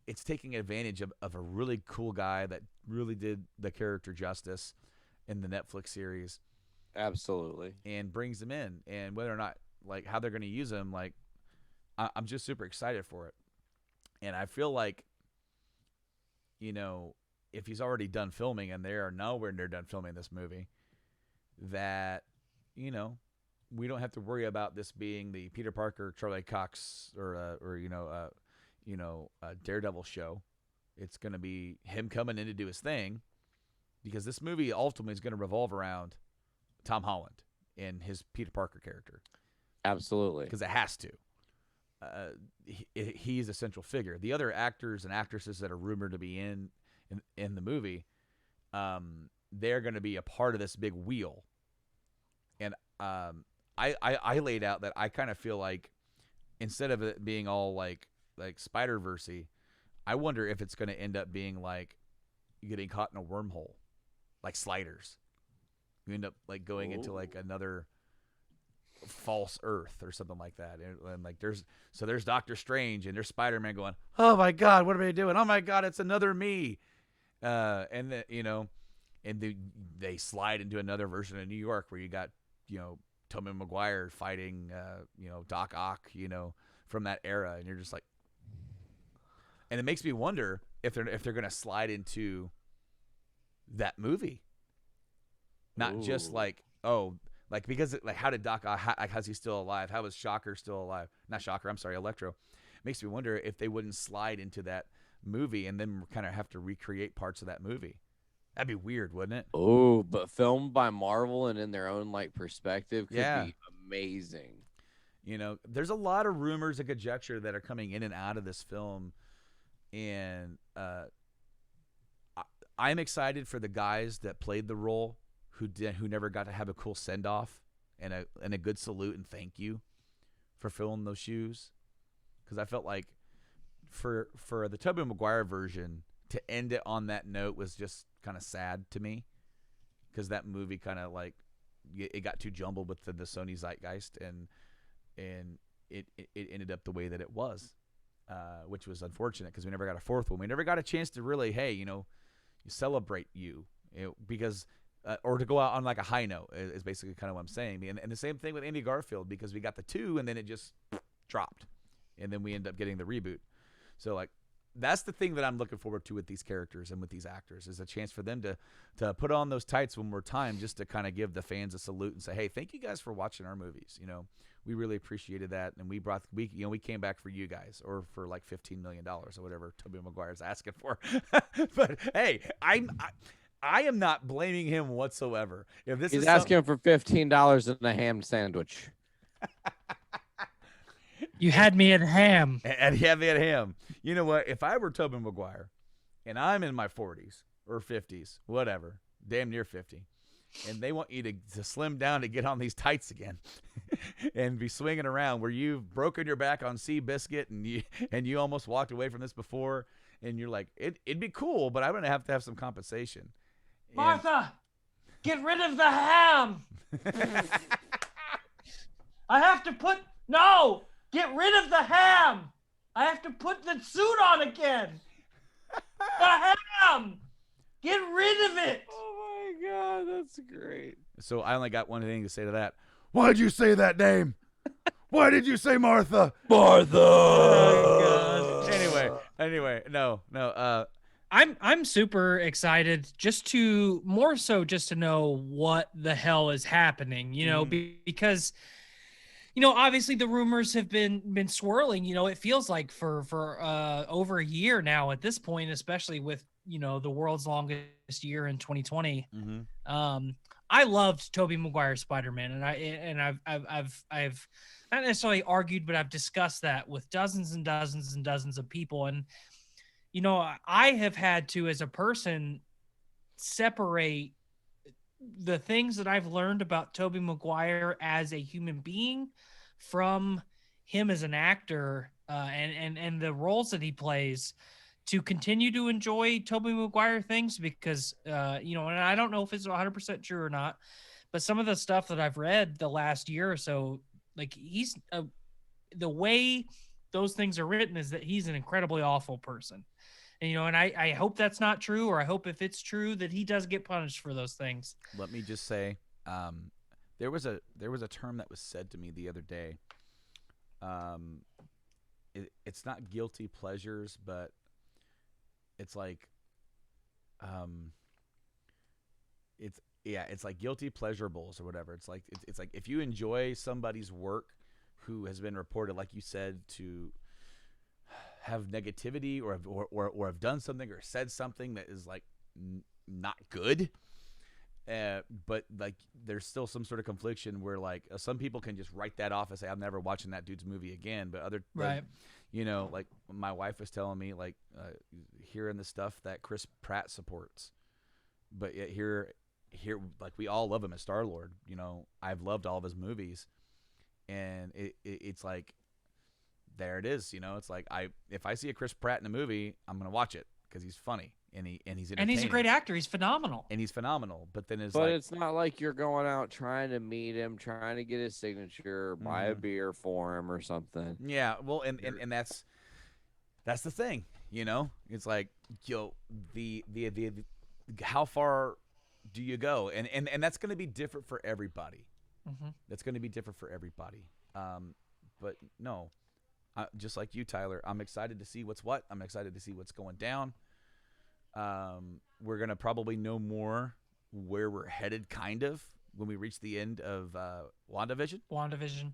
it's taking advantage of a really cool guy that really did the character justice in the Netflix series. Absolutely. And brings him in, and whether or not like how they're going to use him, like I'm just super excited for it. And I feel like, if he's already done filming and they are nowhere near done filming this movie, that, we don't have to worry about this being the Peter Parker, Charlie Cox, or Daredevil show. It's going to be him coming in to do his thing, because this movie ultimately is going to revolve around Tom Holland and his Peter Parker character. Absolutely. Because it has to. He's a central figure. The other actors and actresses that are rumored to be in the movie, they're going to be a part of this big wheel. And I laid out that I kind of feel like, instead of it being all like Spider-Verse-y, I wonder if it's going to end up being like getting caught in a wormhole, like Sliders. You end up like going into like another false Earth or something like that, and like there's Doctor Strange and there's Spider-Man going, oh my God, what are they doing? Oh my God, it's another me. And they slide into another version of New York where you got Tobey Maguire fighting Doc Ock from that era, and you're just like, and it makes me wonder if they're gonna slide into that movie, not just like because how did Doc Ock, how's he still alive? How is Shocker still alive? Not Shocker, I'm sorry, Electro. Makes me wonder if they wouldn't slide into that movie and then kind of have to recreate parts of that movie. That'd be weird, wouldn't it? Oh, but filmed by Marvel and in their own perspective could be amazing. There's a lot of rumors and conjecture that are coming in and out of this film, and I'm excited for the guys that played the role who never got to have a cool send off and a good salute and thank you for filling those shoes, because I felt like for the Tobey Maguire version to end it on that note was just kind of sad to me, because that movie kind of like it got too jumbled with the Sony zeitgeist, and it ended up the way that it was, which was unfortunate because we never got a fourth one. We never got a chance to really, you celebrate because or to go out on like a high note is basically kind of what I'm saying. And the same thing with Andy Garfield, because we got the 2 and then it just dropped, and then we end up getting the reboot. So like that's the thing that I'm looking forward to with these characters and with these actors, is a chance for them to put on those tights one more time, just to kind of give the fans a salute and say, hey, thank you guys for watching our movies. We really appreciated that, and we came back for you guys, or for like $15 million or whatever Tobey Maguire's asking for. But hey, I am not blaming him whatsoever. If this He's is asking for $15 and a ham sandwich. You had me at ham. And he had me at ham. You know what? If I were Tobey Maguire, and I'm in my 40s or 50s, whatever, damn near 50, and they want you to slim down to get on these tights again and be swinging around where you've broken your back on Seabiscuit and you almost walked away from this before, and you're like, it'd be cool, but I'm going to have some compensation. Martha, get rid of the ham. Get rid of the ham. I have to put the suit on again. The ham. Get rid of it. Oh my God, that's great. So I only got one thing to say to that. Why'd you say that name? Why did you say Martha? Martha. Oh, God. Anyway, no. I'm super excited just to know what the hell is happening, because obviously the rumors have been swirling. It feels like for over a year now at this point, especially with the world's longest year in 2020. I loved Tobey Maguire's Spider-Man, and I've not necessarily argued, but I've discussed that with dozens and dozens and dozens of people. And I have had to, as a person, separate the things that I've learned about Tobey Maguire as a human being from him as an actor, and the roles that he plays, to continue to enjoy Tobey Maguire things, because and I don't know if it's 100% true or not, but some of the stuff that I've read the last year or so, like he's the way those things are written is that he's an incredibly awful person. And I hope that's not true, or I hope if it's true that he does get punished for those things. Let me just say, there was a term that was said to me the other day. It's not guilty pleasures, but it's like, it's like guilty pleasurables or whatever. It's like if you enjoy somebody's work who has been reported, like you said, to have negativity or have done something or said something that is like not good, but like there's still some sort of confliction where like some people can just write that off and say, I'm never watching that dude's movie again. But other, right. Like, like my wife was telling me, like, hearing the stuff that Chris Pratt supports, but yet here, like, we all love him as Star-Lord. I've loved all of his movies, and it's like, there it is. It's like, if I see a Chris Pratt in a movie, I'm gonna watch it because he's funny and he's entertaining. And he's a great actor. He's phenomenal. But then it's not like you're going out trying to meet him, trying to get his signature, buy a beer for him or something. Yeah, well, and that's the thing. It's like, the how far do you go? And that's going to be different for everybody. That's going to be different for everybody. But no. Just like you, Tyler, I'm excited to see what's what. I'm excited to see what's going down. We're going to probably know more where we're headed, kind of, when we reach the end of WandaVision.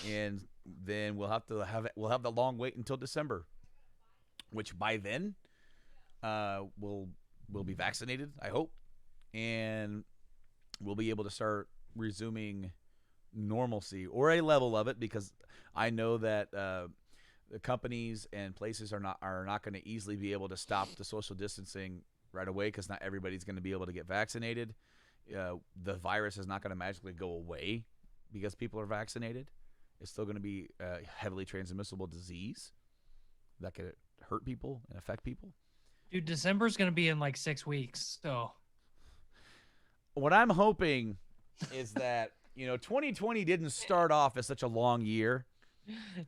And then we'll have the long wait until December, which by then we'll be vaccinated, I hope, and we'll be able to start resuming normalcy, or a level of it, because I know that the companies and places are not going to easily be able to stop the social distancing right away, because not everybody's going to be able to get vaccinated. The virus is not going to magically go away because people are vaccinated. It's still going to be a heavily transmissible disease that could hurt people and affect people. Dude, December's going to be in like 6 weeks. So what I'm hoping is that 2020 didn't start off as such a long year.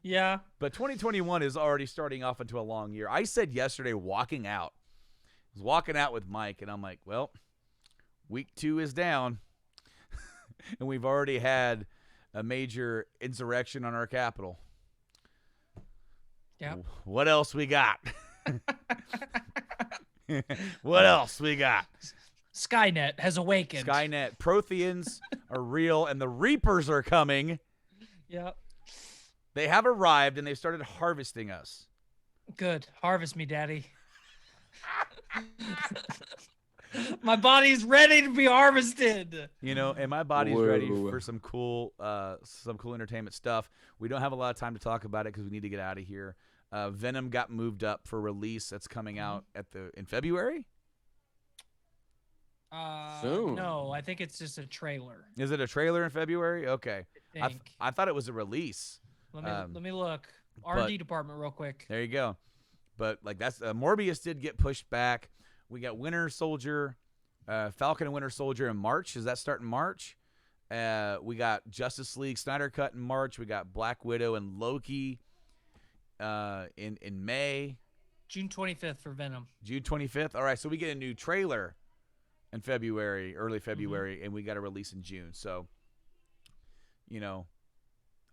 Yeah. But 2021 is already starting off into a long year. I said yesterday, walking out, I was walking out with Mike, and I'm like, well, week 2 is down, and we've already had a major insurrection on our capital. Yeah. What else we got? What else we got? Skynet has awakened. Skynet. Protheans are real, and the Reapers are coming. Yep. They have arrived, and they've started harvesting us. Good. Harvest me, Daddy. My body's ready to be harvested. And my body's ready for some cool entertainment stuff. We don't have a lot of time to talk about it because we need to get out of here. Venom got moved up for release. That's coming out in February. Soon. No, I think it's just a trailer. Is it a trailer in February? Okay. I I thought it was a release. Let me look. R&D department real quick. There you go. But like that's Morbius did get pushed back. We got Winter Soldier, Falcon and Winter Soldier in March. Does that start in March? We got Justice League Snyder Cut in March. We got Black Widow and Loki in May. June 25th for Venom. June 25th. All right, so we get a new trailer in February, early February, and we got a release in June. So,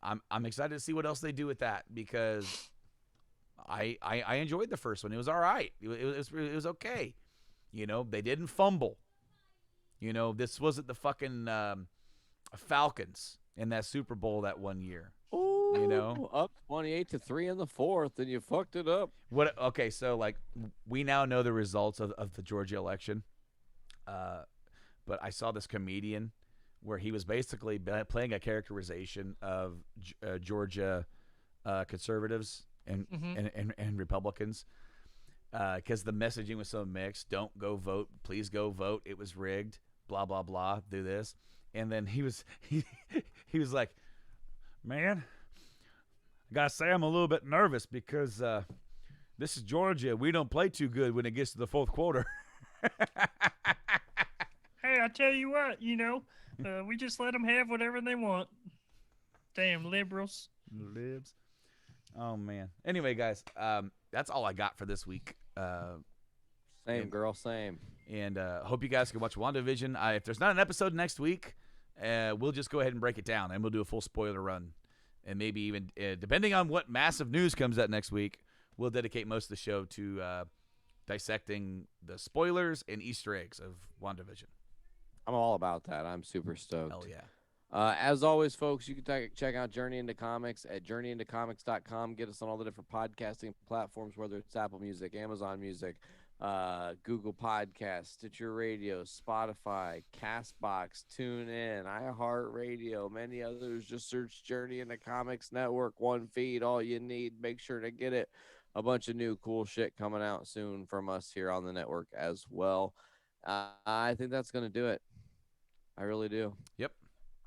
I'm excited to see what else they do with that, because I enjoyed the first one. It was all right. It was okay. They didn't fumble. This wasn't the fucking Falcons in that Super Bowl that one year. You know, up 28-3 in the fourth, and you fucked it up. what? Okay, so like we now know the results of the Georgia election. But I saw this comedian where he was basically playing a characterization of Georgia conservatives and Republicans because the messaging was so mixed. Don't go vote. Please go vote. It was rigged. Blah blah blah. Do this. And then he was like, man, I gotta say I'm a little bit nervous because this is Georgia. We don't play too good when it gets to the fourth quarter. Hey, I tell you what, we just let them have whatever they want. Damn liberals. Libs. Oh man. Anyway, guys, that's all I got for this week. Same, girl, same. And hope you guys can watch WandaVision. If there's not an episode next week, we'll just go ahead and break it down, and we'll do a full spoiler run. And maybe even, depending on what massive news comes out next week, we'll dedicate most of the show to dissecting the spoilers and Easter eggs of WandaVision. I'm all about that. I'm super stoked. Hell yeah. As always, folks, you can check out Journey into Comics at journeyintocomics.com. Get us on all the different podcasting platforms, whether it's Apple Music, Amazon Music, Google Podcasts, Stitcher Radio, Spotify, Castbox, TuneIn, iHeartRadio, many others. Just search Journey into Comics Network, one feed, all you need. Make sure to get it. A bunch of new cool shit coming out soon from us here on the network as well. I think that's going to do it. I really do. Yep.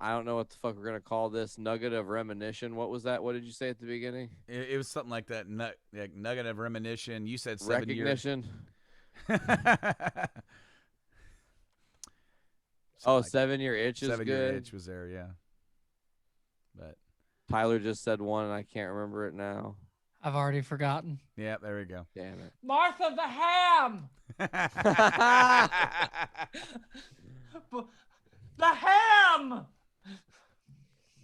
I don't know what the fuck we're going to call this nugget of reminiscence. What was that? What did you say at the beginning? It was something like that. Nugget of reminiscence. You said 7 years. Recognition. Oh, like 7 year itch is 7 good. year itch was there, yeah. But Tyler just said one, and I can't remember it now. I've already forgotten. yeah, there we go. Damn it. Martha the Ham! The Ham!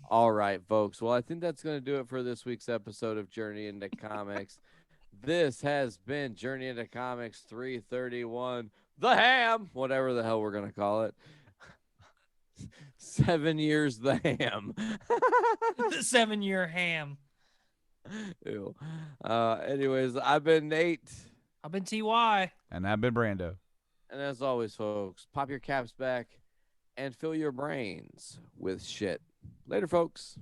All right, folks. Well, I think that's going to do it for this week's episode of Journey into Comics. This has been Journey into Comics 331, The Ham, whatever the hell we're going to call it. 7 years The Ham. The 7 year ham. Ew. Anyways, I've been Nate. I've been TY. And I've been Brando. And as always, folks, pop your caps back and fill your brains with shit. Later, folks.